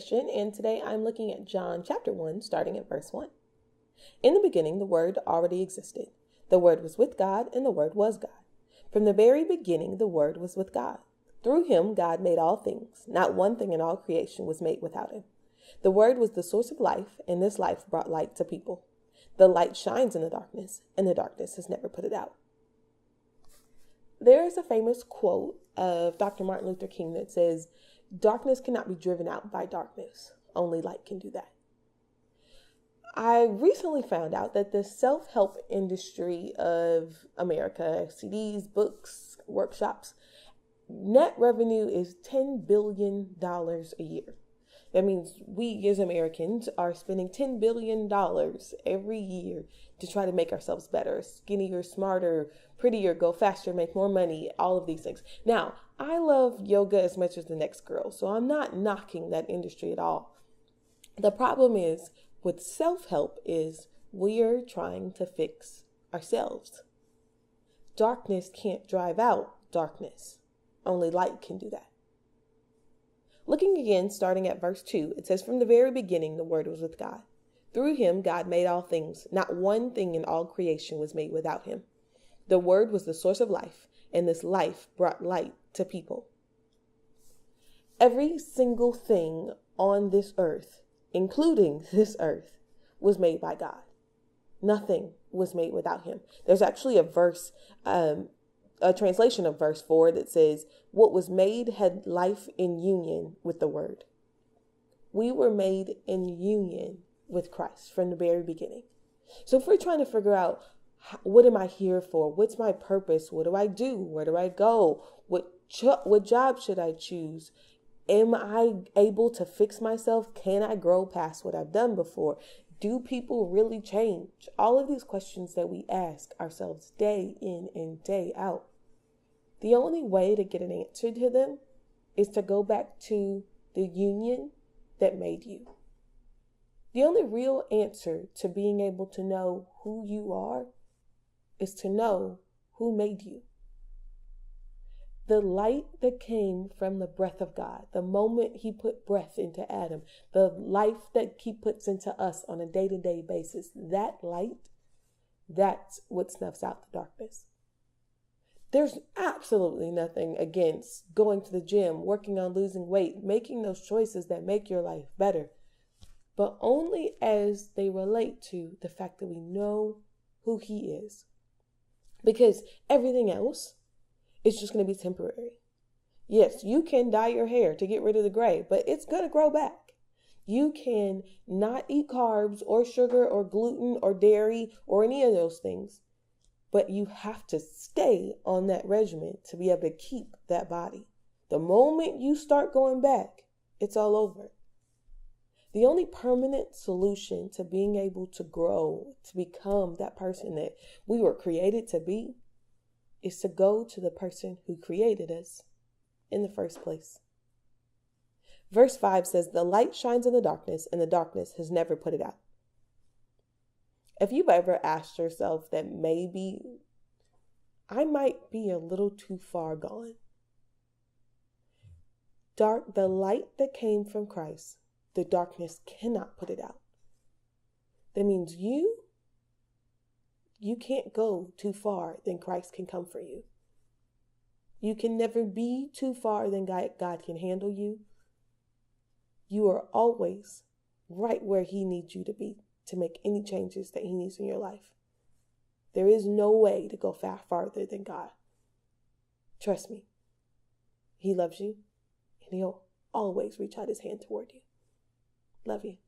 Christian, and today I'm looking at John chapter 1, starting at verse 1. In the beginning, the Word already existed. The Word was with God, and the Word was God. From the very beginning, the Word was with God. Through him, God made all things. Not one thing in all creation was made without him. The Word was the source of life, and this life brought light to people. The light shines in the darkness, and the darkness has never put it out. There is a famous quote of Dr. Martin Luther King that says, "Darkness cannot be driven out by darkness. Only light can do that." I recently found out that the self-help industry of America, CDs, books, workshops, net revenue is $10 billion a year. That means we as Americans are spending $10 billion every year to try to make ourselves better, skinnier, smarter, prettier, go faster, make more money, all of these things. Now, I love yoga as much as the next girl, so I'm not knocking that industry at all. The problem is with self-help is we're trying to fix ourselves. Darkness can't drive out darkness. Only light can do that. Looking again, starting at verse 2, it says, "From the very beginning, the Word was with God. Through him, God made all things. Not one thing in all creation was made without him. The Word was the source of life, and this life brought light to people." Every single thing on this earth, including this earth, was made by God. Nothing was made without him. There's actually a verse, a translation of verse 4 that says, "What was made had life in union with the Word." We were made in union with Christ from the very beginning. So if we're trying to figure out, what am I here for? What's my purpose? What do I do? Where do I go? What job should I choose? Am I able to fix myself? Can I grow past what I've done before? Do people really change? All of these questions that we ask ourselves day in and day out. The only way to get an answer to them is to go back to the union that made you. The only real answer to being able to know who you are is to know who made you. The light that came from the breath of God, the moment he put breath into Adam, the life that he puts into us on a day-to-day basis, that light, that's what snuffs out the darkness. There's absolutely nothing against going to the gym, working on losing weight, making those choices that make your life better, but only as they relate to the fact that we know who he is. Because everything else is just going to be temporary. Yes, you can dye your hair to get rid of the gray, but it's going to grow back. You can not eat carbs or sugar or gluten or dairy or any of those things, but you have to stay on that regimen to be able to keep that body. The moment you start going back, it's all over. The only permanent solution to being able to grow, to become that person that we were created to be, is to go to the person who created us in the first place. Verse 5 says, "The light shines in the darkness, and the darkness has never put it out." If you've ever asked yourself that maybe I might be a little too far gone, the light that came from Christ, the darkness cannot put it out. That means you can't go too far than Christ can come for you. You can never be too far than God can handle you. You are always right where he needs you to be to make any changes that he needs in your life. There is no way to go farther than God. Trust me. He loves you, and he'll always reach out his hand toward you. Love you.